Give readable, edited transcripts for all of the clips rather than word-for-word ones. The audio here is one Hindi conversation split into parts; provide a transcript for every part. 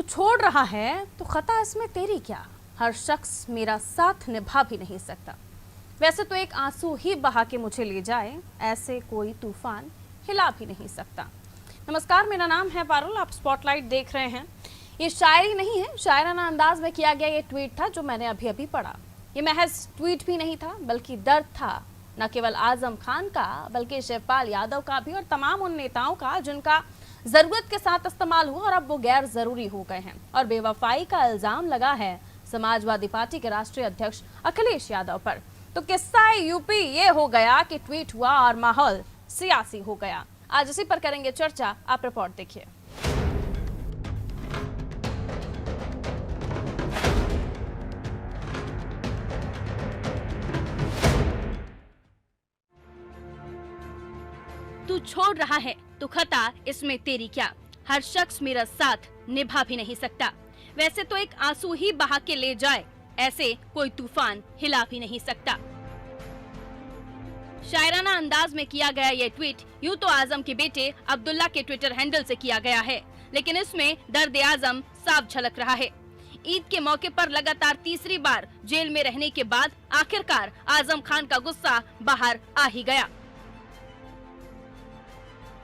छोड़ रहा है तो खता इसमें तेरी क्या, हर शख्स मेरा साथ निभा भी नहीं सकता। वैसे तो एक आंसू ही बहा के मुझे ले जाए, ऐसे कोई तूफान हिला भी नहीं सकता। नमस्कार, मेरा नाम है पारुल, आप स्पॉटलाइट देख रहे हैं। ये शायरी नहीं है, शायराना अंदाज में किया गया ये ट्वीट था जो मैंने अभी अभी पढ़ा। ये महज ट्वीट भी नहीं था बल्कि दर्द था, न केवल आजम खान का बल्कि शिवपाल यादव का भी और तमाम उन नेताओं का जिनका जरूरत के साथ इस्तेमाल हुआ और अब वो गैर जरूरी हो गए हैं। और बेवफाई का इल्जाम लगा है समाजवादी पार्टी के राष्ट्रीय अध्यक्ष अखिलेश यादव पर। तो किस्सा यूपी ये हो गया कि ट्वीट हुआ और माहौल सियासी हो गया। आज इसी पर करेंगे चर्चा, आप रिपोर्ट देखिए। तू छोड़ रहा है तो खता इसमें तेरी क्या, हर शख्स मेरा साथ निभा भी नहीं सकता। वैसे तो एक आंसू ही बहा के ले जाए, ऐसे कोई तूफान हिला भी नहीं सकता। शायराना अंदाज में किया गया ये ट्वीट यूं तो आजम के बेटे अब्दुल्ला के ट्विटर हैंडल से किया गया है, लेकिन इसमें दर्द आजम साफ झलक रहा है। ईद के मौके पर लगातार तीसरी बार जेल में रहने के बाद आखिरकार आजम खान का गुस्सा बाहर आ ही गया।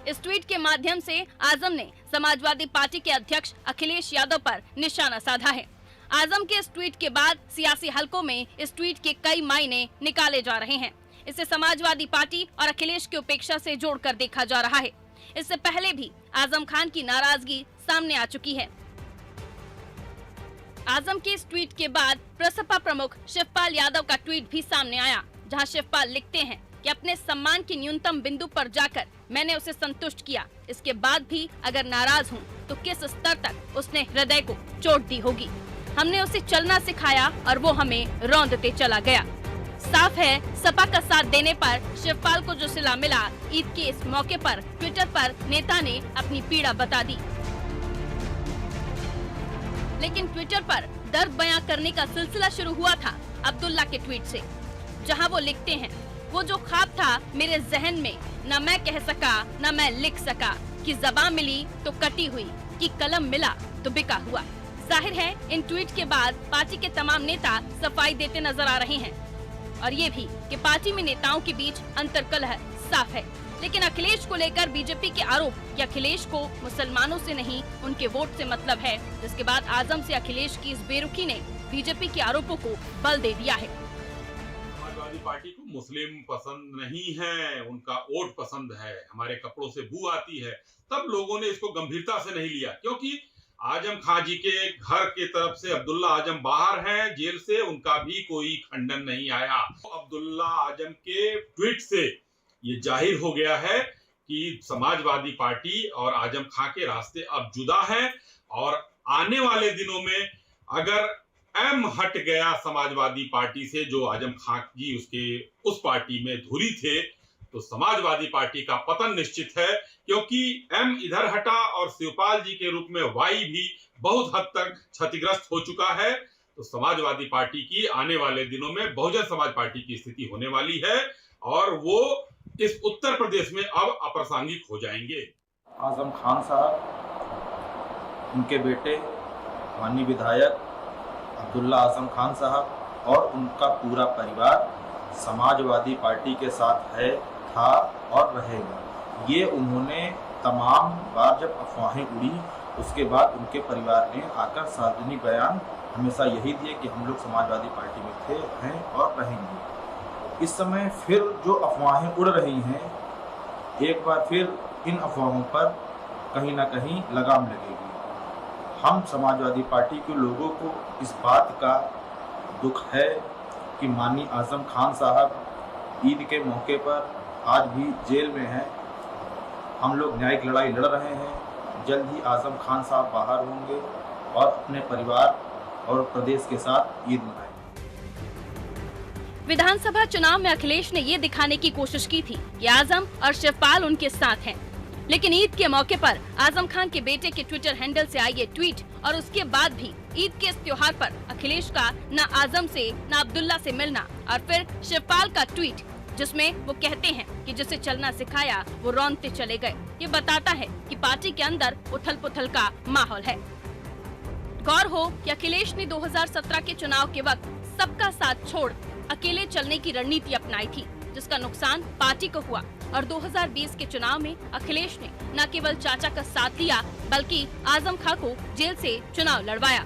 इस ट्वीट के माध्यम से आजम ने समाजवादी पार्टी के अध्यक्ष अखिलेश यादव पर निशाना साधा है। आजम के इस ट्वीट के बाद सियासी हलकों में इस ट्वीट के कई मायने निकाले जा रहे हैं। इसे समाजवादी पार्टी और अखिलेश की उपेक्षा से जोड़कर देखा जा रहा है। इससे पहले भी आजम खान की नाराजगी सामने आ चुकी है। आजम के इस ट्वीट के बाद प्रसपा प्रमुख शिवपाल यादव का ट्वीट भी सामने आया, जहां शिवपाल लिखते हैं कि अपने सम्मान की न्यूनतम बिंदु पर जाकर मैंने उसे संतुष्ट किया, इसके बाद भी अगर नाराज हूँ तो किस स्तर तक उसने हृदय को चोट दी होगी। हमने उसे चलना सिखाया और वो हमें रौंदते चला गया। साफ है, सपा का साथ देने पर शिवपाल को जो सिला मिला, ईद के इस मौके पर ट्विटर पर नेता ने अपनी पीड़ा बता दी। लेकिन ट्विटर पर दर्द बयां करने का सिलसिला शुरू हुआ था अब्दुल्ला के ट्वीट से, जहां वो लिखते हैं, वो जो ख्वाब था मेरे जहन में, न मैं कह सका न मैं लिख सका, कि ज़बां मिली तो कटी हुई, कि कलम मिला तो बिका हुआ। जाहिर है इन ट्वीट के बाद पार्टी के तमाम नेता सफाई देते नजर आ रहे हैं, और ये भी कि पार्टी में नेताओं के बीच अंतर्कलह साफ है। लेकिन अखिलेश को लेकर बीजेपी के आरोप कि अखिलेश को मुसलमानों से नहीं उनके वोट से मतलब है, जिसके बाद आजम से अखिलेश की इस बेरुखी ने बीजेपी के आरोपों को बल दे दिया है। समाजवादी पार्टी को मुस्लिम पसंद नहीं है, उनका वोट पसंद है, हमारे कपड़ों से बू आती है, तब लोगों ने इसको गंभीरता से नहीं लिया। क्योंकि आजम खान जी के घर के तरफ से अब्दुल्ला आजम बाहर हैं जेल से, उनका भी कोई खंडन नहीं आया। अब्दुल्ला आजम के ट्वीट से ये जाहिर हो गया है कि समाजवादी पार्टी और आजम खान के रास्ते अब जुदा हैं, और आने वाले दिनों में अगर एम हट गया समाजवादी पार्टी से, जो आजम खान जी उसके उस पार्टी में धुरी थे, तो समाजवादी पार्टी का पतन निश्चित है। क्योंकि एम इधर हटा और शिवपाल जी के रूप में वाई भी बहुत हद तक क्षतिग्रस्त हो चुका है। तो समाजवादी पार्टी की आने वाले दिनों में बहुजन समाज पार्टी की स्थिति होने वाली है, और वो इस उत्तर प्रदेश में अब अप्रासंगिक हो जाएंगे। आजम खान साहब, उनके बेटे माननीय विधायक अब्दुल्ला आजम खान साहब और उनका पूरा परिवार समाजवादी पार्टी के साथ है, था और रहेगा। ये उन्होंने तमाम बार जब अफवाहें उड़ी, उसके बाद उनके परिवार ने आकर सार्वजनिक बयान हमेशा यही दिए कि हम लोग समाजवादी पार्टी में थे, हैं और रहेंगे। इस समय फिर जो अफवाहें उड़ रही हैं, एक बार फिर इन अफवाहों पर कहीं ना कहीं लगाम लगेगी। हम समाजवादी पार्टी के लोगों को इस बात का दुख है कि माननीय आजम खान साहब ईद के मौके पर आज भी जेल में हैं। हम लोग न्यायिक लड़ाई लड़ रहे हैं, जल्द ही आजम खान साहब बाहर होंगे और अपने परिवार और प्रदेश के साथ ईद मनाएंगे। विधानसभा चुनाव में अखिलेश ने ये दिखाने की कोशिश की थी कि आजम और शिवपाल उनके साथ हैं, लेकिन ईद के मौके पर आजम खान के बेटे के ट्विटर हैंडल से आई ये ट्वीट और उसके बाद भी ईद के इस त्योहार पर अखिलेश का न आजम से न अब्दुल्ला से मिलना, और फिर शिवपाल का ट्वीट जिसमें वो कहते हैं कि जिसे चलना सिखाया वो रौंदते चले गए। ये बताता है कि पार्टी के अंदर उथल पुथल का माहौल है। गौर हो कि अखिलेश ने 2017 के चुनाव के वक्त सबका साथ छोड़ अकेले चलने की रणनीति अपनाई थी, जिसका नुकसान पार्टी को हुआ। और 2020 के चुनाव में अखिलेश ने न केवल चाचा का साथ लिया बल्कि आजम खां को जेल से चुनाव लड़वाया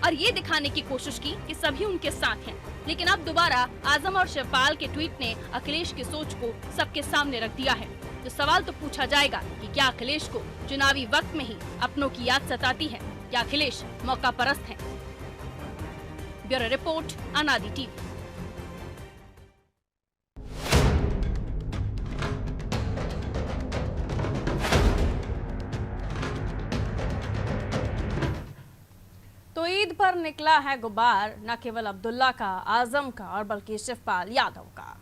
और ये दिखाने की कोशिश की कि सभी उनके साथ हैं। लेकिन अब दोबारा आजम और शिवपाल के ट्वीट ने अखिलेश की सोच को सबके सामने रख दिया है। तो सवाल तो पूछा जाएगा कि क्या अखिलेश को चुनावी वक्त में ही अपनों की याद सताती है या अखिलेश मौका परस्त है। ब्यूरो रिपोर्ट, अनादि टीवी। तो ईद पर निकला है गुबार न केवल अब्दुल्ला का, आजम का और बल्कि शिवपाल यादव का।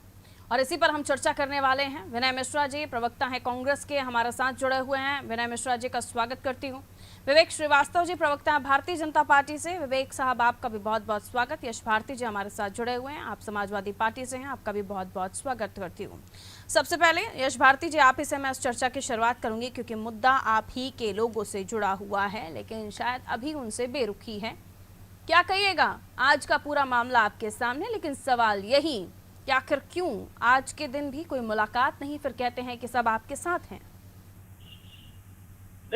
और इसी पर हम चर्चा करने वाले हैं। विनय मिश्रा जी प्रवक्ता हैं कांग्रेस के, हमारे साथ जुड़े हुए हैं। विनय मिश्रा जी का स्वागत करती हूं। विवेक श्रीवास्तव जी प्रवक्ता हैं भारतीय जनता पार्टी से। विवेक साहब आपका भी बहुत बहुत स्वागत। यश भारती जी हमारे साथ जुड़े हुए हैं, आप समाजवादी पार्टी से हैं, आपका भी बहुत बहुत स्वागत करती हूँ। सबसे पहले यश भारती जी आप ही से मैं इस चर्चा की शुरुआत करूंगी क्योंकि मुद्दा आप ही के लोगों से जुड़ा हुआ है, लेकिन शायद अभी उनसे बेरुखी है। क्या कहिएगा? आज का पूरा मामला आपके सामने, लेकिन सवाल यही कि आखिर क्यों आज के दिन भी कोई मुलाकात नहीं, फिर कहते हैं कि सब आपके साथ हैं।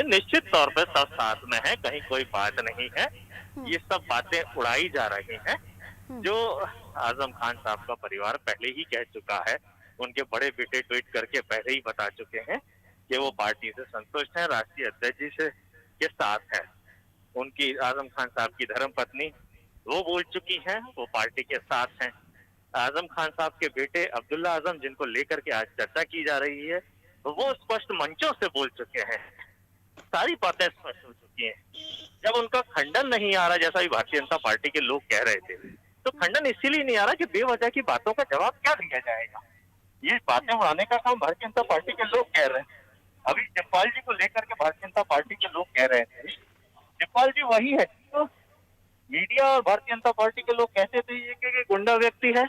निश्चित तौर पर सब साथ में है, कहीं कोई बात नहीं है। ये सब बातें उड़ाई जा रही हैं जो आजम खान साहब का परिवार पहले ही कह चुका है। उनके बड़े बेटे ट्वीट करके पहले ही बता चुके हैं कि वो पार्टी से संतुष्ट हैं, राष्ट्रीय अध्यक्ष जी से के साथ है। उनकी आजम खान साहब की धर्मपत्नी वो बोल चुकी हैं वो पार्टी के साथ हैं। आजम खान साहब के बेटे अब्दुल्ला आजम जिनको लेकर के आज चर्चा की जा रही है वो स्पष्ट मंचों से बोल चुके हैं, सारी बातें स्पष्ट हो चुकी हैं। जब उनका खंडन नहीं आ रहा, जैसा भी भारतीय जनता पार्टी के लोग कह रहे थे, तो खंडन इसीलिए नहीं आ रहा कि बेवजह की बातों का जवाब क्या दिया जाएगा। ये बातें उड़ाने का काम भारतीय जनता पार्टी के लोग कह रहे हैं। अभी शिवपाल जी को लेकर के भारतीय जनता पार्टी के लोग कह रहे थे, शिवपाल जी वही है तो मीडिया और भारतीय जनता पार्टी के लोग कहते थे ये कि गुंडा व्यक्ति है,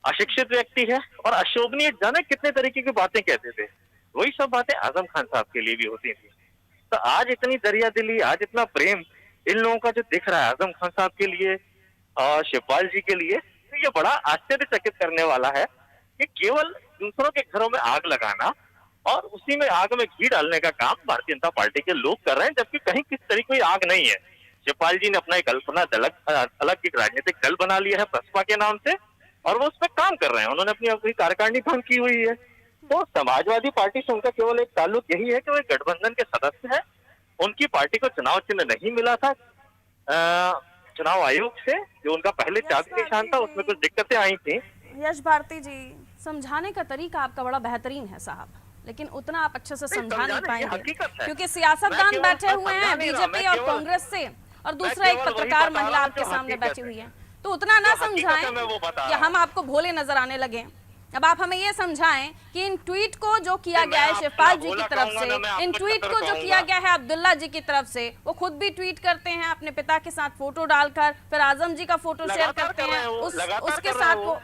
अशिक्षित व्यक्ति है और अशोभनीय, जाने कितने तरीके की बातें कहते थे। वही सब बातें आजम खान साहब के लिए भी होती थी। तो आज इतनी दरिया दिली, आज इतना प्रेम इन लोगों का जो दिख रहा है आजम खान साहब के लिए और शिवपाल जी के लिए, तो ये बड़ा आश्चर्यचकित करने वाला है कि केवल दूसरों के घरों में आग लगाना और उसी में आग में घी डालने का काम भारतीय जनता पार्टी के लोग कर रहे हैं, जबकि कहीं किस तरीके की आग नहीं है। शिवपाल जी ने अपना एक कल्पना अलग एक राजनीतिक दल बना लिया है बसपा के नाम से और वो उस पर काम कर रहे हैं। उन्होंने अपनी कार्यकारिणी भंग की हुई है। तो समाजवादी पार्टी से उनका केवल एक ताल्लुक यही है कि वो गठबंधन के सदस्य है। उनकी पार्टी को चुनाव चिन्ह नहीं मिला था चुनाव आयोग से, जो उनका पहले चाबी निशान था, उसमें कुछ दिक्कतें आई थी। यश भारती जी समझाने का तरीका आपका बड़ा बेहतरीन है साहब, लेकिन उतना आप अच्छे से समझा नहीं पाएंगे क्योंकि सियासतदान बैठे हुए हैं बीजेपी और कांग्रेस से और दूसरा एक पत्रकार महिला आपके सामने बैठी हुई है, तो उतना ना समझाएं कि हम आपको भोले नजर आने लगे। अब आप हमें ये समझाएं कि इन ट्वीट को जो किया गया है शिवपाल जी की तरफ से, इन ट्वीट को जो किया गया है अब्दुल्ला जी की तरफ से, वो खुद भी ट्वीट करते हैं अपने पिता के साथ फोटो डालकर, फिर आजम जी का फोटो शेयर करते हैं उसके साथ वो,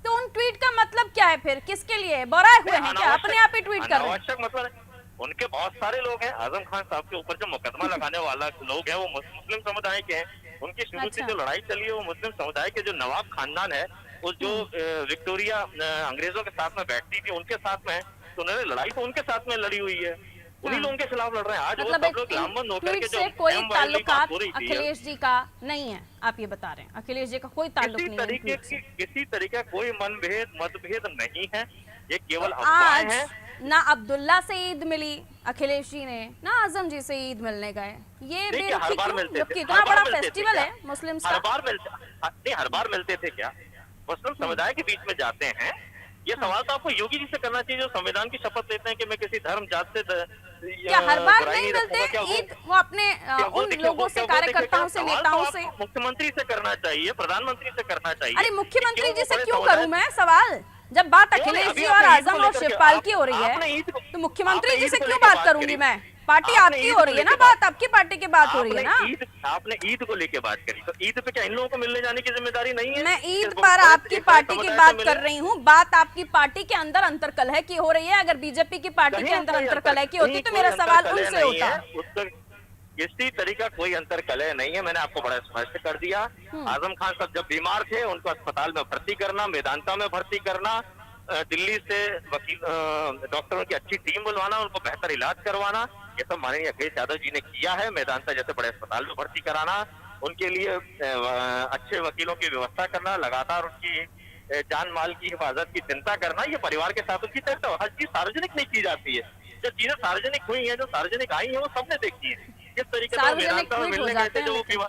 तो उन ट्वीट का मतलब क्या है? फिर किसके लिए बौराए हुए हैं क्या? अपने आप ही ट्वीट कर रहे हैं? मतलब उनके बहुत सारे लोग हैं। आजम खान साहब के ऊपर जो मुकदमा लगाने वाला लोग है वो मुस्लिम समुदाय के हैं। उनकी शुरू से जो लड़ाई चली है वो मुस्लिम समुदाय के जो नवाब खानदान है, वो जो विक्टोरिया अंग्रेजों के साथ में बैठती थी उनके साथ में, तो उन्होंने लड़ाई तो उनके साथ में लड़ी हुई है, उन्हीं लोगों के खिलाफ लड़ रहे हैं। आज मतलब वो सब लोग लामबंद होकर के जो कोई ताल्लुकात अखिलेश जी का नहीं है, आप ये बता रहे हैं? अखिलेश जी का कोई ताल्लुक नहीं है, किसी तरीके का कोई मतभेद नहीं है, ये केवल अफवाहें हैं। ना अब्दुल्ला से ईद मिली अखिलेश जी ने, ना आजम जी से ईद मिलने गए। ये कितना बड़ा फेस्टिवल है मुस्लिम का। हर बार मिलते थे क्या? मुस्लिम समुदाय के बीच में जाते हैं। ये सवाल तो आपको योगी जी से करना चाहिए जो संविधान की शपथ लेते हैं कि मैं किसी धर्म जात से क्या हर बार नहीं मिलते ईद? वो अपने उन लोगों से, कार्यकर्ताओं से, नेताओं से, मुख्यमंत्री से करना चाहिए, प्रधानमंत्री से करना चाहिए। अरे मुख्यमंत्री जी से क्यों करूं मैं सवाल? जब बात अखिलेश जी और आजम और शिवपाल की हो रही है तो मुख्यमंत्री जी से क्यों बात करूंगी मैं? पार्टी आपकी हो रही है ना, बात आपकी पार्टी की बात हो रही है ना। आपने ईद को लेके बात करी, तो ईद पे क्या इन लोगों को मिलने जाने की जिम्मेदारी नहीं है? मैं ईद पर आपकी पार्टी की बात कर रही हूँ। बात आपकी पार्टी के अंदर अंतरकलह की हो रही है। अगर बीजेपी की पार्टी के अंदर अंतरकलह की होती तो मेरा सवाल उनसे होता। किसी तरीका कोई अंतर कलह नहीं है। मैंने आपको बड़ा स्पष्ट कर दिया। आजम खान साहब जब बीमार थे उनको अस्पताल में भर्ती करना, मेदांता में भर्ती करना, दिल्ली से वकील डॉक्टरों की अच्छी टीम बुलवाना, उनको बेहतर इलाज करवाना, ये सब माननीय अखिलेश यादव जी ने किया है। मेदांता जैसे बड़े अस्पताल में भर्ती कराना, उनके लिए अच्छे वकीलों की व्यवस्था करना, लगातार उनकी जान माल की हिफाजत की चिंता करना, ये परिवार के साथ उनकी तय। हर चीज सार्वजनिक नहीं की जाती है। जो चीजें सार्वजनिक हुई है, जो सार्वजनिक आई है, वो सबने देखी है। किस तरीके से मेदांता में मिलने गए थे जो वो।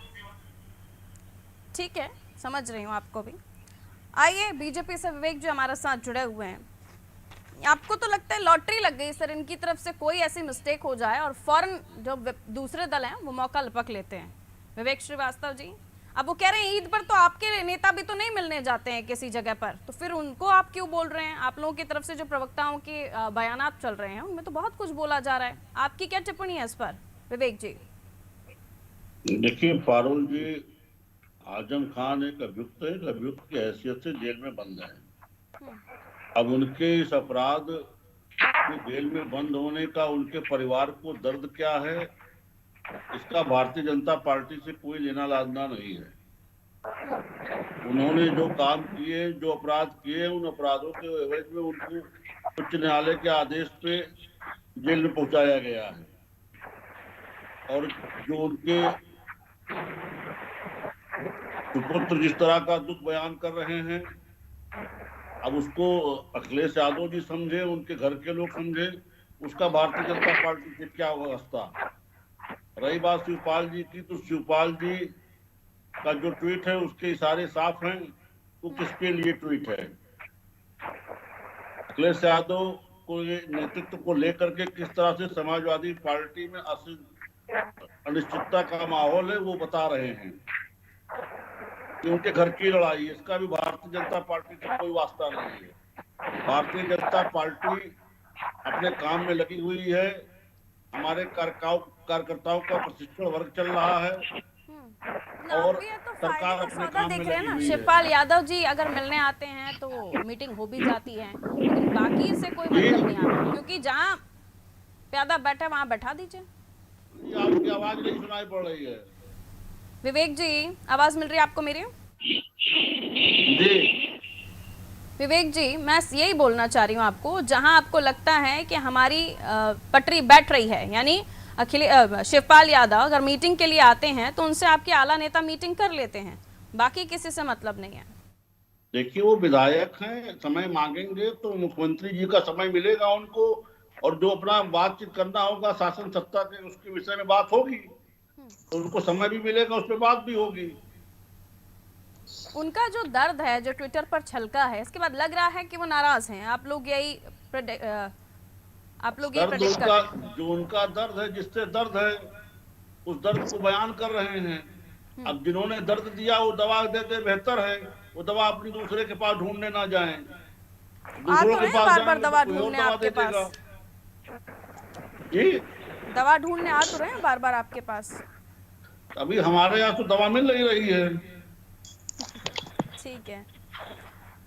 ठीक है, समझ रही हूँ आपको भी। आइए बीजेपी से विवेक जो हमारे साथ जुड़े हुए हैं, आपको तो लगता है लॉटरी लग गई सर, इनकी तरफ से कोई ऐसी मिस्टेक हो जाए और फौरन जो दूसरे दल हैं वो मौका लपक लेते हैं। विवेक श्रीवास्तव जी, अब वो कह रहे हैं ईद पर तो आपके नेता भी तो नहीं मिलने जाते हैं किसी जगह पर, तो फिर उनको आप क्यों बोल रहे हैं? आप लोगों की तरफ से जो प्रवक्ताओं के बयानात चल रहे हैं उनमें तो बहुत कुछ बोला जा रहा है। आपकी क्या टिप्पणी है इस पर विवेक जी? देखिए पारुल जी, आजम खान एक अभियुक्त है, अभियुक्त की हैसियत से जेल में बंद है। अब उनके इस अपराध के जेल में बंद होने का उनके परिवार को दर्द क्या है, इसका भारतीय जनता पार्टी से कोई लेना लादना नहीं है। उन्होंने जो काम किए, जो अपराध किए, उन अपराधों के एवज में उनको उच्च न्यायालय के आदेश पे जेल में पहुंचाया गया है। और जो उनके सुपुत्र जिस तरह का दुख बयान कर रहे हैं, अब उसको अखिलेश यादव जी समझे, उनके घर के लोग समझे, उसका भारतीय जनता पार्टी से क्या वास्ता। रही बात शिवपाल जी की, तो शिवपाल जी का जो ट्वीट है उसके इशारे साफ हैं। तो किसके लिए ट्वीट है? अखिलेश यादव को नेतृत्व को लेकर के किस तरह से समाजवादी पार्टी में अनिश्चितता का माहौल है वो बता रहे हैं कि उनके घर की लड़ाई, इसका भी भारतीय जनता पार्टी से कोई वास्ता नहीं है। भारतीय जनता पार्टी अपने काम में लगी हुई है। हमारे कार्यकर्ताओं का प्रशिक्षण वर्ग चल रहा है और सरकार अपने काम में लगी हुई है। शिवपाल यादव जी अगर मिलने आते हैं तो मीटिंग हो भी जाती है, लेकिन बाकी से कोई मतलब नहीं आता, क्योंकि जहाँ प्यादा बैठा वहाँ बैठा दीजिए। आपकी आवाज नहीं सुनाई पड़ रही है। विवेक जी, आवाज मिल रही है आपको मेरी? जी विवेक जी, मैं यही बोलना चाह रही हूँ आपको, जहां आपको लगता है कि हमारी पटरी बैठ रही है, यानी शिवपाल यादव अगर मीटिंग के लिए आते हैं तो उनसे आपके आला नेता मीटिंग कर लेते हैं, बाकी किसी से मतलब नहीं है। देखिए, वो विधायक हैं, समय मांगेंगे तो मुख्यमंत्री जी का समय मिलेगा उनको, और जो अपना बातचीत करना होगा शासन सत्ता के, उसके विषय में बात होगी, तो उनको समय भी मिलेगा, उस पर बात भी होगी। उनका जो दर्द है, जो ट्विटर पर छलका है, इसके बाद लग रहा है कि वो नाराज हैं। आप लोग यही प्रेडिक्ट कर, जो उनका दर्द है, जिससे दर्द है, उस दर्द को बयान कर रहे हैं। अब जिन्होंने दर्द दिया वो दवा देते बेहतर है, वो दवा अपनी दूसरे के पास ढूंढने ना जाएं। दूसरों के पास बार-बार दवा ढूंढने आपके पास, जी दवा ढूंढने आ तो रहे हैं बार-बार आपके पास। अभी हमारे यहाँ तो दवा मिल नहीं रही है।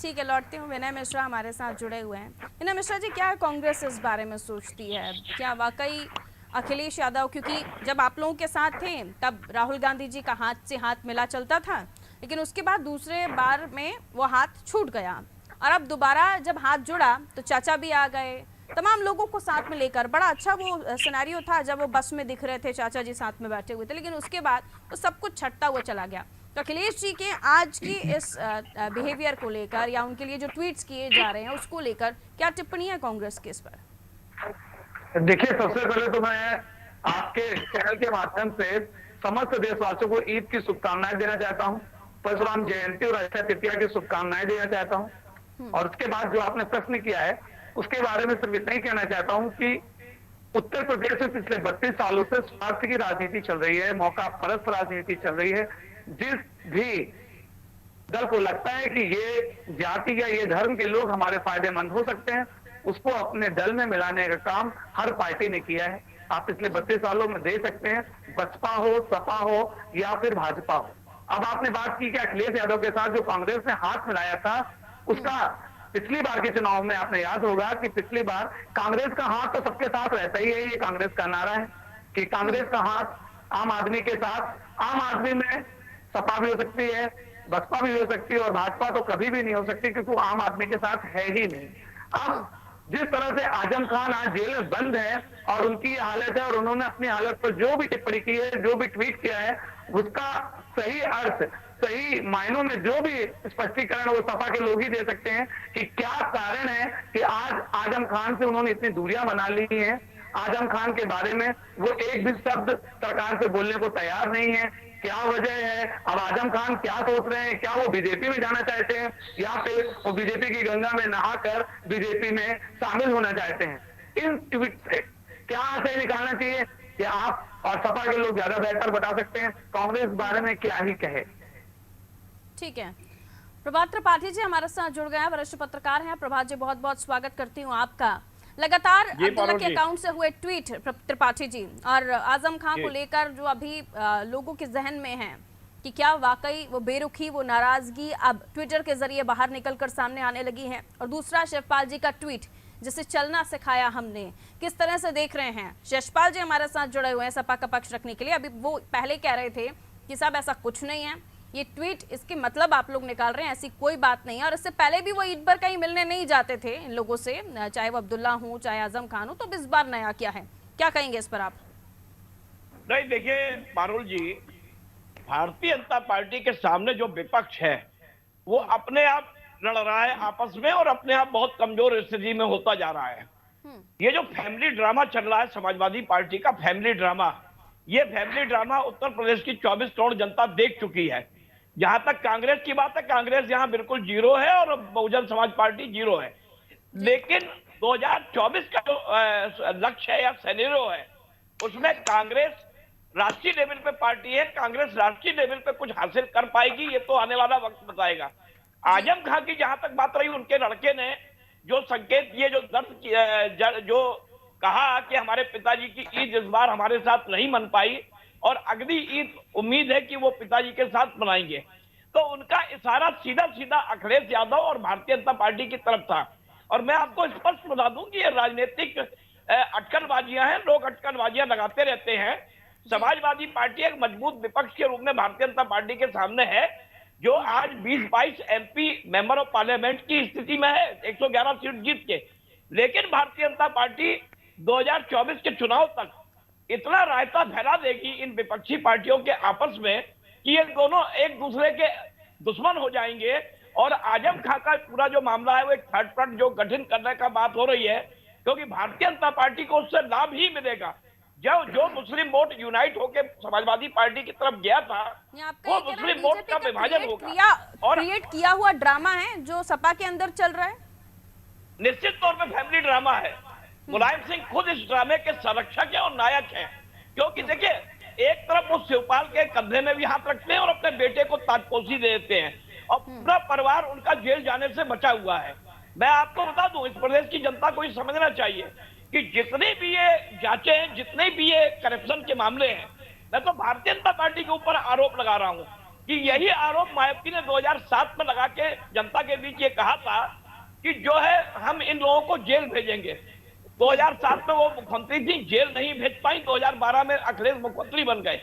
ठीक है, लौटती हूँ। विनय मिश्रा हमारे साथ जुड़े हुए हैं। विनय मिश्रा जी, क्या कांग्रेस इस बारे में सोचती है? क्या वाकई अखिलेश यादव, क्योंकि जब आप लोगों के साथ थे तब राहुल गांधी जी का हाथ से हाथ मिला चलता था, लेकिन उसके बाद दूसरे बार में वो हाथ छूट गया, और अब दोबारा जब हाथ जुड़ा तो चाचा भी आ गए, तमाम लोगों को साथ में लेकर। बड़ा अच्छा वो सिनेरियो था जब वो बस में दिख रहे थे, चाचा जी साथ में बैठे हुए थे, लेकिन उसके बाद वो सब कुछ छटता हुआ चला गया। तो अखिलेश जी के आज की इस बिहेवियर को लेकर, या उनके लिए जो ट्वीट्स किए जा रहे हैं उसको लेकर, क्या टिप्पणी है कांग्रेस के इस पर? देखिए, सबसे पहले तो मैं आपके चैनल के माध्यम से समस्त देशवासियों को ईद की शुभकामनाएं देना चाहता हूं, परशुराम जयंती और अक्षय तृतीया की शुभकामनाएं देना चाहता हूं। और उसके बाद जो आपने प्रश्न किया है उसके बारे में सिर्फ इतना ही कहना चाहता हूं कि उत्तर प्रदेश में पिछले 32 सालों से स्वार्थ की राजनीति चल रही है, मौका परस्त राजनीति चल रही है। जिस भी दल को लगता है कि ये जाति या ये धर्म के लोग हमारे फायदेमंद हो सकते हैं, उसको अपने दल में मिलाने का काम हर पार्टी ने किया है। आप पिछले 32 सालों में दे सकते हैं, बसपा हो, सपा हो या फिर भाजपा हो। अब आपने बात की कि अखिलेश यादव के साथ जो कांग्रेस ने हाथ मिलाया था, उसका पिछली बार के चुनाव में आपने याद होगा कि पिछली बार कांग्रेस का हाथ तो सबके साथ रहता ही है, ये कांग्रेस का नारा है कि कांग्रेस का हाथ आम आदमी के साथ। आम आदमी में सपा भी हो सकती है, बसपा भी हो सकती है और भाजपा तो कभी भी नहीं हो सकती, क्योंकि वो आम आदमी के साथ है ही नहीं। अब जिस तरह से आजम खान आज जेल में बंद है और उनकी हालत है, और उन्होंने अपनी हालत पर जो भी टिप्पणी की है, जो भी ट्वीट किया है, उसका सही अर्थ, सही मायनों में जो भी स्पष्टीकरण वो सपा के लोग ही दे सकते हैं कि क्या कारण है कि आज आजम खान से उन्होंने इतनी दूरियां बना ली हैं। आजम खान के बारे में वो एक भी शब्द सरकार से बोलने को तैयार नहीं है। क्या वजह है? अब आजम खान क्या सोच रहे हैं? क्या वो बीजेपी में जाना चाहते हैं या फिर वो बीजेपी की गंगा में नहाकर बीजेपी में शामिल होना चाहते हैं? इन ट्वीट से क्या आशय निकालना चाहिए कि आप और सपा के लोग ज्यादा बेहतर बता सकते हैं, कांग्रेस बारे में क्या ही कहे। ठीक है, प्रभात त्रिपाठी जी हमारे साथ जुड़ गए हैं, वरिष्ठ पत्रकार हैं। प्रभात जी, बहुत बहुत स्वागत करती हूँ आपका। लगातार अब्दुल्ला के अकाउंट से हुए ट्वीट त्रिपाठी जी, और आजम खान को लेकर जो अभी लोगों के जहन में है कि क्या वाकई वो बेरुखी, वो नाराजगी अब ट्विटर के जरिए बाहर निकलकर सामने आने लगी है। और दूसरा शिवपाल जी का ट्वीट, जिसे चलना सिखाया हमने, किस तरह से देख रहे हैं? शिवपाल जी हमारे साथ जुड़े हुए हैं सपा का पक्ष रखने के लिए। अभी वो पहले कह रहे थे कि साहब ऐसा कुछ नहीं है, ये ट्वीट इसके मतलब आप लोग निकाल रहे हैं, ऐसी कोई बात नहीं है। और इससे पहले भी वो ईद पर कहीं मिलने नहीं जाते थे इन लोगों से, चाहे वो अब्दुल्ला हो चाहे आजम खान हो। तो इस बार नया क्या है, क्या कहेंगे इस पर आप? नहीं, देखिए पारुल जी, भारतीय जनता पार्टी के सामने जो विपक्ष है वो अपने आप लड़ रहा है आपस में, और अपने आप बहुत कमजोर स्थिति में होता जा रहा है। ये जो फैमिली ड्रामा चल रहा है समाजवादी पार्टी का, फैमिली ड्रामा, ये फैमिली ड्रामा उत्तर प्रदेश की 24 करोड़ जनता देख चुकी है। जहां तक कांग्रेस की बात है, कांग्रेस यहां बिल्कुल जीरो है और बहुजन समाज पार्टी जीरो है। लेकिन 2024 का जो लक्ष्य है या सिनेरियो है, उसमें कांग्रेस राष्ट्रीय लेवल पे पार्टी है, कांग्रेस राष्ट्रीय लेवल पे कुछ हासिल कर पाएगी, ये तो आने वाला वक्त बताएगा। आजम खान की जहां तक बात रही, उनके लड़के ने जो संकेत दिए, जो दर्द जो कहा कि हमारे पिताजी की ईद इस बार हमारे साथ नहीं मन पाई और अगली ईद उम्मीद है कि वो पिताजी के साथ मनाएंगे, तो उनका इशारा सीधा सीधा अखिलेश यादव और भारतीय जनता पार्टी की तरफ था। और मैं आपको स्पष्ट बता दूं कि ये राजनीतिक अटकलबाजियां हैं, लोग अटकलबाजियां लगाते रहते हैं। समाजवादी पार्टी एक मजबूत विपक्ष के रूप में भारतीय जनता पार्टी के सामने है, जो आज 20-22 एमपी मेंबर ऑफ पार्लियामेंट की स्थिति में है, 111 सीट जीत के। लेकिन भारतीय जनता पार्टी 2024 के चुनाव तक इतना रायता फैला देगी इन विपक्षी पार्टियों के आपस में कि ये दोनों एक दूसरे के दुश्मन हो जाएंगे। और आजम खान का पूरा जो मामला है वो एक थर्ड फ्रंट जो गठन करने का बात हो रही है, क्योंकि भारतीय जनता पार्टी को उससे लाभ ही मिलेगा। जो मुस्लिम वोट यूनाइट होकर समाजवादी पार्टी की तरफ गया था, वो मुस्लिम वोट का विभाजन होगा। और क्रिएट किया हुआ ड्रामा है जो सपा के अंदर चल रहा है, निश्चित तौर पे फैमिली ड्रामा है। मुलायम सिंह खुद इस ड्रामे के संरक्षक है और नायक है, क्योंकि देखिए, एक तरफ वो शिवपाल के कंधे में भी हाथ रखते हैं और अपने बेटे को ताजपोशी दे देते हैं, और पूरा परिवार उनका जेल जाने से बचा हुआ है। मैं आपको बता दूं, इस प्रदेश की जनता को ये समझना चाहिए कि जितने भी ये जांचें हैं, जितने भी ये करप्शन के मामले हैं, मैं तो भारतीय जनता पार्टी के ऊपर आरोप लगा रहा हूं कि यही आरोप मायावती ने 2007 में लगा के जनता के बीच ये कहा था कि जो है हम इन लोगों को जेल भेजेंगे। 2007 में वो मुख्यमंत्री थी, जेल नहीं भेज पाई, 2012 में अखिलेश मुख्यमंत्री बन गए।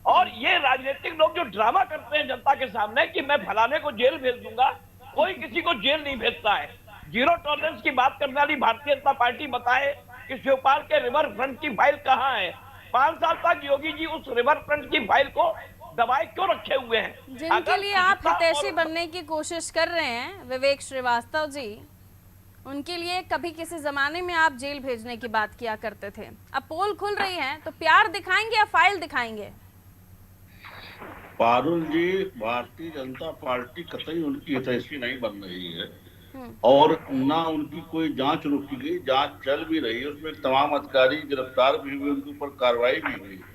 और ये राजनीतिक लोग जो ड्रामा करते हैं जनता के सामने कि मैं फलाने को जेल भेज दूंगा, कोई किसी को जेल नहीं भेजता है। जीरो टॉलरेंस की बात करने वाली भारतीय जनता पार्टी बताए कि शिवपाल के रिवर फ्रंट की फाइल कहाँ है? 5 साल तक योगी जी उस रिवर फ्रंट की फाइल को दबाए क्यों रखे हुए हैं? जिनके लिए आप हितैषी बनने की कोशिश कर रहे हैं विवेक श्रीवास्तव जी, उनके लिए कभी किसी जमाने में आप जेल भेजने की बात किया करते थे। अब पोल खुल रही है तो प्यार दिखाएंगे या फाइल दिखाएंगे? पारुल जी, भारतीय जनता पार्टी कतई उनकी हितैषी नहीं बन रही है और ना उनकी कोई जांच रोकी गई, जांच चल भी रही है, उसमें तमाम अधिकारी गिरफ्तार भी हुए, उनके ऊपर कार्रवाई भी हुई है।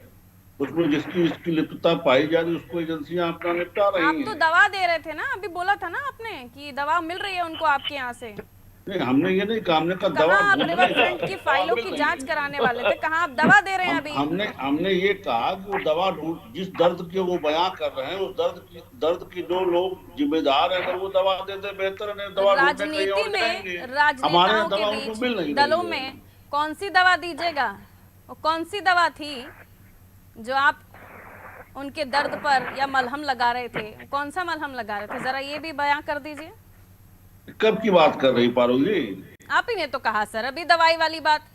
उसमें जिसकी लिप्तता पाई जा रही है उसको एजेंसियां अपना निपटा रही हैं। आप तो दवा दे रहे थे ना, अभी बोला था ना आपने कि दवा मिल रही है उनको आपके यहाँ से। नहीं, हमने ये नहीं कहा, हमने कहा दवा आप रिवर फ्रंट की फाइलों की जांच कराने वाले थे, कहाँ आप दवा दे रहे हैं अभी? हमने ये कहा कि वो दवा जिस दर्द के वो बयां कर रहे हैं, उस दर्द की जो लोग जिम्मेदार है, अगर वो दवा देते बेहतर है। दवा राजनीति में राजनेताओं के बीच दलों में कौन सी दवा दीजिएगा? और कौन सी दवा थी जो आप उनके दर्द पर या मलहम लगा रहे थे, कौन सा मलहम लगा रहे थे, जरा ये भी बयां कर दीजिए। कब की बात कर रही पारुल जी? आप ही ने तो कहा सर अभी दवाई वाली बात।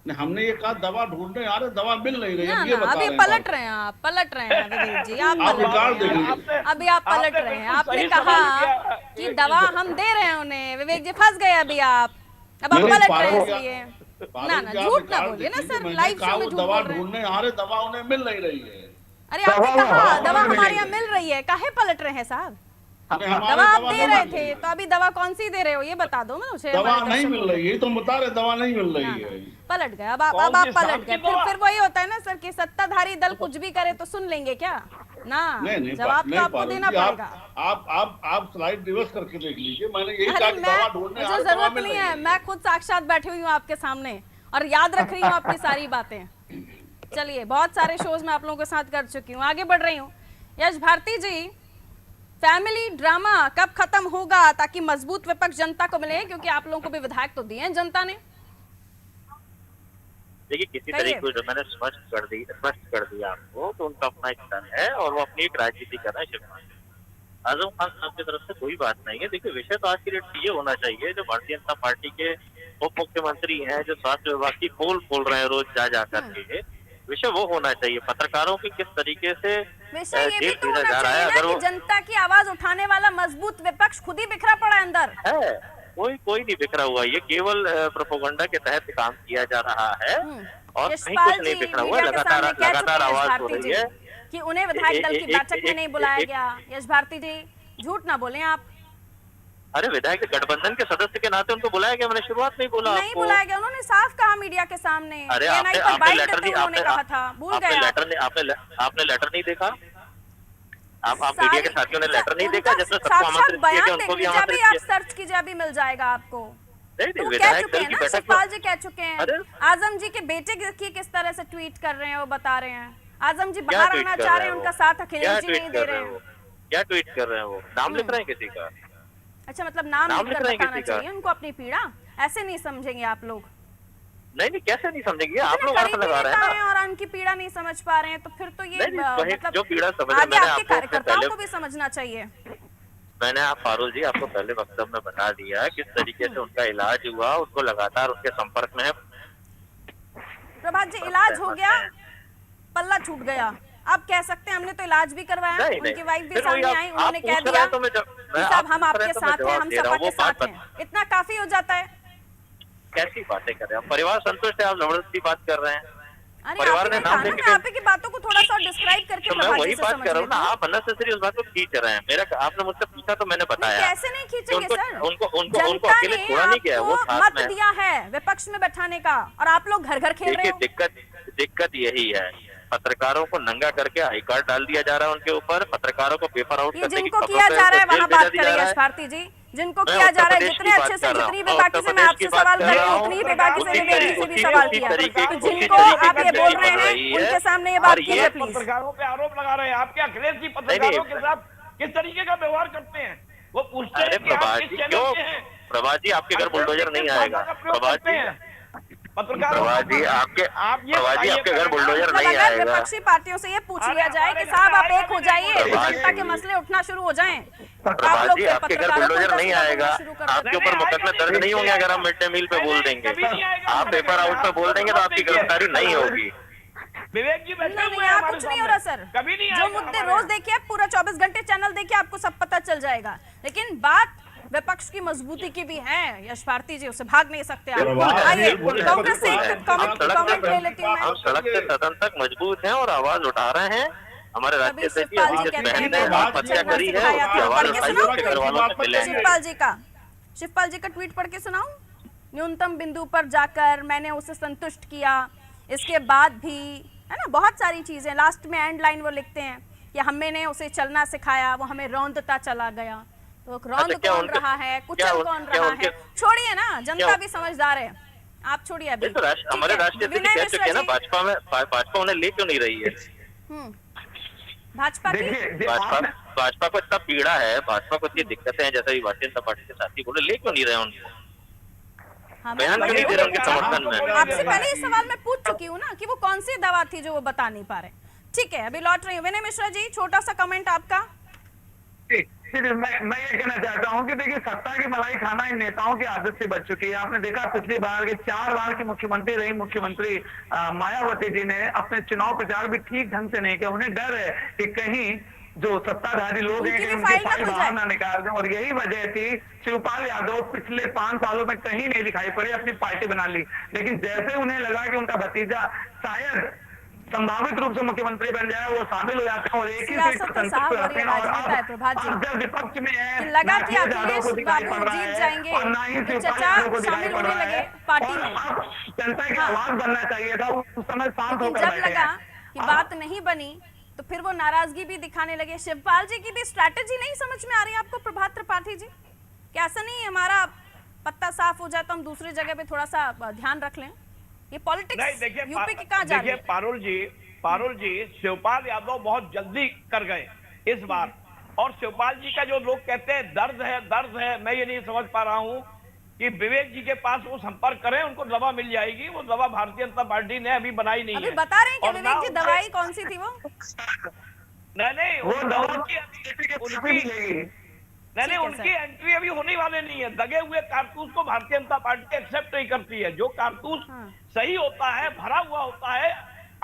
नहीं, हमने ये कहा दवा ढूंढने आ रहे, दवा मिल नहीं रही, ना अब ये ना बता अभी रहे हैं पलट रहे हैं, आप पलट रहे हैं विवेक जी, आप आप पलट रिकॉर्ड रहे देख हैं। लीजिए। अभी आप पलट रहे हैं, आपने सही कहा सवाल किया, कि दवा हम दे रहे हैं उन्हें, विवेक जी फंस गए अभी आप, अब आप नहीं, पलट रहे हैं पारुल जी, इसलिए। पारुल ना ना जी, आप झूठ ना रिकॉर्ड बोलिए ना देखिए, सर, मैंने लाइव कहा शो में वो झूठ दवा बोल रहे हैं। ढूंढने आ रहे, दवा उन्हें मिल नहीं रही है। अरे आपने दवा कहा वहाँ दवा मिल हमारे रही यहाँ है। मिल रही है, काहे पलट रहे हैं साहब? नहीं, हमारे दवा आप दवा दे नहीं रहे मिल थे रही है। तो अभी दवा कौन सी दे रहे हो ये बता दो ना मुझे। दवा हमारे नहीं दर्शकों मिल रही है, तो बता रहे दवा नहीं मिल को। रही ना, है। ना, पलट गए, अब आप कौन सी पलट सांप गए, की दवा? फिर वही होता है ना सर कि सत्ताधारी दल कुछ भी करे तो सुन लेंगे क्या? ना नहीं जवाब तो नहीं आपको पारुल देना जी, पड़ेगा। आप स्लाइड रिवर्स करके देख लीजिए, मैंने यही अरे कहा कि मैं, दवा ढूंढने आ मुझे रहे, दवा जरूरत मिल नहीं रही है, मैं खुद साक्षात बैठी हुई हूँ आपके सामने और याद रख रही हूँ आपकी सारी बातें। चलिए, बहुत सारे शोज में आप लोगों के साथ कर चुकी हूँ, आगे बढ़ रही हूँ। यश भारती जी, फैमिली ड्रामा कब खत्म होगा ताकि मजबूत विपक्ष जनता को मिले, क्योंकि आप लोगों को भी विधायक तो दिए हैं जनता ने। देखिए किसी कहिए। तरीके को जो मैंने स्पष्ट कर दिया आपको, तो उनका अपना एक दल है और वो अपनी एक राजनीति कर रहे हैं। आजम खान साहब की तरफ से कोई बात नहीं है। देखिए विषय तो आज की डेट ये होना चाहिए, जो भारतीय जनता पार्टी के उप मुख्यमंत्री हैं, जो स्वास्थ्य विभाग की पोल खोल रहे हैं रोज जा करके, विषय वो होना चाहिए पत्रकारों की किस तरीके से विषय ये भी जेल तो भेजा होना जा रहा है। चाहिए ना अगर कि वो जनता की आवाज उठाने वाला मजबूत विपक्ष खुद ही बिखरा पड़ा है अंदर। है, कोई नहीं बिखरा हुआ, ये केवल प्रोपोगंडा के तहत काम किया जा रहा है और कहीं यशपाल कुछ नहीं जी बिखरा हुआ। मीडिया के सामने कह चुके लगातार हैं यश आवाज हो भारती रही जी है कि उन्हें विधायक दल की बैठक में नहीं बुलाया एक- गया। यश भारती जी झूठ ना बोलें आप। अरे विधायक गठबंधन के सदस्य के नाते उनको बुलाया गया, मैंने शुरुआत में बोला नहीं आपको। बुलाया गया, उन्होंने साफ कहा मीडिया के सामने। अरे एएनआई आपने पर आपने बाइट लेटर देते नहीं हुए उन्होंने कहा था, भूल गए आप। आपने लेटर नहीं देखा? आप मीडिया के साथियों ने लेटर नहीं देखा जिसमें सबको साक्षात आमंत्रित किया बयान गया, देख उनको भी लीजिए, अभी आमंत्रित आप किया। सर्च कीजिए, अभी मिल जाएगा आपको। नहीं तो वो कह विधायक चुके दल हैं की ना, बैठक शिवपाल जी कह चुके हैं। अरे आजम जी के बेटे की किस तरह से ट्वीट कर रहे हैं वो बता रहे हैं। आजम जी क्या बाहर ट्वीट आना कर चाह रहे रहे हैं हैं, उनका वो? साथ क्या अखिलेश जी ट्वीट नहीं दे कर रहे रहे हैं हैं। वो? क्या ट्वीट कर रहे हैं वो? नाम लिख रहे हैं किसी का? अच्छा, मतलब नाम नाम लिखकर लिख रहे हैं बताना किसी का? चाहिए उनको अपनी पीड़ा, ऐसे नहीं समझेंगे आप लोग। नहीं कैसे नहीं समझेंगे, आप इतने लोग अर्थ करीबी लगा रहे हैं नेता ना। हैं और उनकी पीड़ा नहीं समझ पा रहे हैं, तो फिर तो ये नहीं, वही मतलब जो पीड़ा समझ आगे मैंने आपके आपको कार्यकर्ताओं पहले- को भी समझना चाहिए। मैंने आप फारूल जी आपको पहले वक्तव्य में बता दिया किस तरीके से उनका इलाज हुआ, उनको लगातार उनके संपर्क में है। प्रभात जी, इलाज हो गया, पल्ला छूट गया, आप कह सकते हैं हमने तो इलाज भी करवाया। नहीं, उनकी नहीं। वाइफ भी फिर वही सामने आप- आई, आप उन्होंने पूछ कह रहे दिया हैं तो मैं कि साहब हम आपके साथ हैं, हम सपा के साथ हैं, इतना काफी हो जाता है। कैसी बातें कर रहे हैं? परिवार संतुष्ट है, आप जबरदस्ती बात कर रहे हैं। अरे परिवार आपने ने कहा नाम ना, लेके मैं आप ही की बातों को थोड़ा सा डिस्क्राइब करके तो मैं प्रभात वही जी से बात समझ कर रहा हूँ ना, लेती हूँ। आप अननेसेसरी उस बात को खींच रहे हैं। मेरा आपने मुझसे पूछा तो मैंने बताया। कैसे नहीं खींचेंगे उनको- सर? उनको- उनको जनता अकेले ने छोड़ा नहीं गया, वो आपको साथ मत में। दिया है विपक्ष में बैठाने का और आप लोग घर घर खेल रहे देखिए हो। दिक्कत यही है, पत्रकारों को नंगा करके आई कार्ड डाल दिया जा रहा है उनके ऊपर, पत्रकारों को पेपर आउट ये करने की जिनको खबरों किया पे जा रहा है जेल वहाँ भेजा बात दिया करें जा रहा यश है। भारती जी, जिनको मैं किया उत्तर जा रहा है प्रदेश जितने की अच्छे बात से कर रहा जितनी हूँ, बेबाकी उत्तर से मैं प्रदेश आपसे की बात सवाल कर कर रही रहा हूँ, हूँ। उतनी ही बेबाकी से विवेक जी से भी सवाल किया। तो जिनको आप ये बोल रहे हैं उनके सामने ये बात कीजिए प्लीज। पत्रकारों पे आरोप लगा रहे हैं आपके अखिलेश जी पत्रकारों के साथ किस तरीके का व्यवहार करते हैं? वो पूछते अरे हैं कि आप प्रभात किस जी चैनल क्यों? के हैं? प्रभात जी आपके घर बुलडोजर नहीं आएगा। प्रभात जी पत्रकारों आपके आप ये प्रभात जी बताइए, आपके घर बुलडोजर मतलब नहीं अगर आएगा। विपक्षी पार्टियों से ये पूछ अरे लिया जाए कि हमारे साहब आप घर एक हो आएगा जाइए, नहीं, जनता के मसले उठना शुरू हो जाएं, आप प्रभात लोग जी फिर आपके घर पत्रकारों को बुलडोजर नहीं उल्टा आएगा, बोलना शुरू कर देते आपके ऊपर मुकदमे दर्ज नहीं होंगे अगर आप मिड डे मील पे बोल देंगे। आप पेपर आउट पे बोल देंगे तो आपकी गिरफ्तारी नहीं होगी। विवेक जी बैठे नहीं हुए नहीं, हैं यहाँ हमारे कुछ नहीं हो रहा सर। कभी नहीं जो आएगा मुद्दे हमारे रोज देखिए, पूरा 24 घंटे चैनल देखिए, आपको सब पता चल जाएगा। लेकिन बात विपक्ष की मजबूती की भी है यश भारती जी, उससे भाग नहीं सकते आप। आइए कांग्रेस से एक कमेंट ले लेती हूँ हम मैं। सड़क से सदन तक मजबूत हैं और आवाज उठा रहे हैं। हमारे अभी राष्ट्रीय सचिव शिवपाल जी अभिजीत कहते हैं बहन ने मैं आत्महत्या करी है, सिखाया उसकी था, आवाज पढ़ के उठाई, सुनाऊं? उसके घर वालों से मिले हैं। शिवपाल जी का ट्वीट पढ़ के सुनाऊं? न्यूनतम बिंदु पर जाकर मैंने उसे संतुष्ट किया, इसके बाद भी, है ना, बहुत सारी चीजें। लास्ट में एंड लाइन वो लिखते हैं कि हमने उसे चलना सिखाया, वो हमें रौंदता चला गया। तो रौंद क्या कौन उनके- रहा है, क्या कुचल उन- कौन क्या रहा उनके- है? छोड़िए ना, जनता क्या- भी समझदार है, आप छोड़िए अभी। ये तो हमारे ठीक है, राष्ट्रीय सचिव विनय कह मिश्रा चुके हैं ना, जी, भाजपा उन्हें ले क्यों नहीं रही है? भाजपा की देखिए भाजपा को इतना पीड़ा है, भाजपा को इतनी दिक्कतें हैं, जैसा भी भारतीय जनता पार्टी के साथी बोले, ले क्यों नहीं रहे उनको? हाँ, बयान क्यों नहीं दे रहे उनके समर्थन में? आपसे पहले इस सवाल मैं पूछ चुकी हूँ ना कि वो कौन सी दवा थी जो वो बता नहीं पा रहे। ठीक है, अभी लौट रही हूँ। विनय मिश्रा जी, छोटा सा कमेंट आपका। मैं ये कहना चाहता हूँ कि देखिए, सत्ता की मलाई खाना इन नेताओं की आदत से बच चुकी है। आपने देखा पिछली बार के 4 बार की मुख्यमंत्री रही मुख्यमंत्री मायावती जी ने अपने चुनाव प्रचार भी ठीक ढंग से नहीं किया। उन्हें डर है कि कहीं जो सत्ताधारी लोग हैं उनकी उनकी फाइल फाइल ना खुल बाहर जाए। ना निकाल दें, और यही वजह थी शिवपाल यादव पिछले 5 सालों में कहीं नहीं दिखाई पड़े, अपनी पार्टी बना ली। लेकिन जैसे उन्हें लगा कि उनका भतीजा शायद संभावित रूप से मुख्यमंत्री बन जाए, वो शामिल हो जाते हैं और एक ही सीट सियासत पर तो साहब संतुष्ट हो रही है, रहते हैं। और राजनेता है प्रभात जी। अब जब विपक्ष में है, कि लगा ना कि अखिलेश यादव अखिलेश को दिखाई बाबू पड़ रहा जीत है जाएंगे, और ना ही तो शिवपाल चचा यादव को दिखाई शामिल पड़ होने रहा लगे है। पार्टी और में। अब जनता की हाँ। आवाज बनना चाहिए था, उस समय शांत लेकिन होकर जब बैठे लगा हैं। कि बात नहीं बनी तो फिर वो नाराजगी भी दिखाने लगे। शिवपाल जी की भी स्ट्रैटेजी नहीं समझ में आ रही आपको प्रभात त्रिपाठी जी? क्या ऐसा नहीं हमारा पत्ता साफ हो जाए तो हम दूसरी जगह पे थोड़ा सा ध्यान रख लें? ये नहीं पॉलिटिक्स देखिए, यूपी की कहाँ जा रही देखिए है? पारुल जी शिवपाल यादव बहुत जल्दी कर गए इस बार। और शिवपाल जी का जो लोग कहते हैं दर्द है, मैं ये नहीं समझ पा रहा हूं कि विवेक जी के पास वो संपर्क करें, उनको दवा मिल जाएगी। वो दवा भारतीय जनता पार्टी ने अभी बनाई नहीं अभी है। बता रहे हैं कि और ना विवेक जी उनके- दवाई कौन सी थी वो? नहीं वो दवा उनकी मिलेगी। नहीं ठीक है उनकी एंट्री अभी होने वाले नहीं है। दगे हुए कारतूस को भारतीय जनता पार्टी एक्सेप्ट नहीं करती है। जो कारतूस हाँ। सही होता है, भरा हुआ होता है,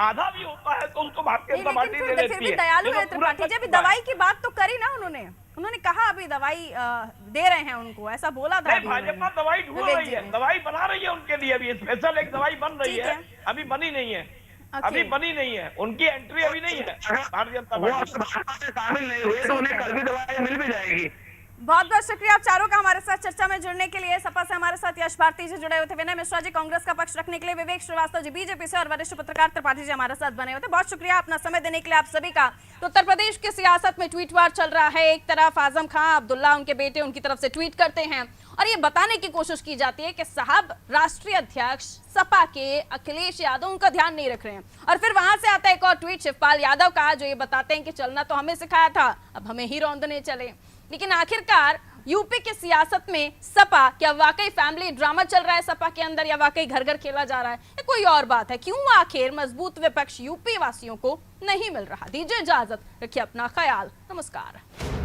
आधा भी होता है, तो उसको भारतीय नहीं, जनता लेकिन पार्टी दे फिर देती भी है। दयालु देखो, है पूरा त्रिपाठी जी। अभी कर चुका है। दवाई की बात तो करी ना उन्होंने कहा अभी दवाई दे रहे हैं उनको, ऐसा बोला था नहीं, अभी भाजपा उन्होंने। दवाई ढूंढ विवेक रही जी है, ने। दवाई बना रही है उनके लिए। अभी स्पेशल एक दवाई बन रही ठीक है, है। अभी बनी नहीं है। ओके। अभी बनी नहीं है, उनकी एंट्री अभी नहीं है भारतीय जनता वो पार्टी। अगर भाजपा में शामिल नहीं हुए तो उन्हें कल भी दवाई मिल भी जाएगी। बहुत बहुत शुक्रिया आप चारों का हमारे साथ चर्चा में जुड़ने के लिए। सपा से हमारे साथ यश भारती जी जुड़े हुए थे, विनय मिश्रा जी कांग्रेस का पक्ष रखने के लिए, विवेक श्रीवास्तव जी बीजेपी से और वरिष्ठ पत्रकार त्रिपाठी जी हमारे साथ बने हुए थे। बहुत शुक्रिया अपना समय देने के लिए आप सभी का। तो उत्तर प्रदेश की सियासत में ट्वीट वार चल रहा है। एक तरफ आजम खान अब्दुल्ला उनके बेटे उनकी तरफ से ट्वीट करते हैं और ये बताने की कोशिश की जाती है कि साहब राष्ट्रीय अध्यक्ष सपा के अखिलेश यादव उनका ध्यान नहीं रख रहे हैं। और फिर वहां से आता है एक और ट्वीट शिवपाल यादव का, जो ये बताते हैं कि चलना तो हमें सिखाया था, अब हमें ही रौंदने चले। लेकिन आखिरकार यूपी की सियासत में सपा, क्या वाकई फैमिली ड्रामा चल रहा है सपा के अंदर, या वाकई घर घर खेला जा रहा है, या कोई और बात है? क्यों आखिर मजबूत विपक्ष यूपी वासियों को नहीं मिल रहा? दीजिए इजाजत, रखिए अपना ख्याल, नमस्कार।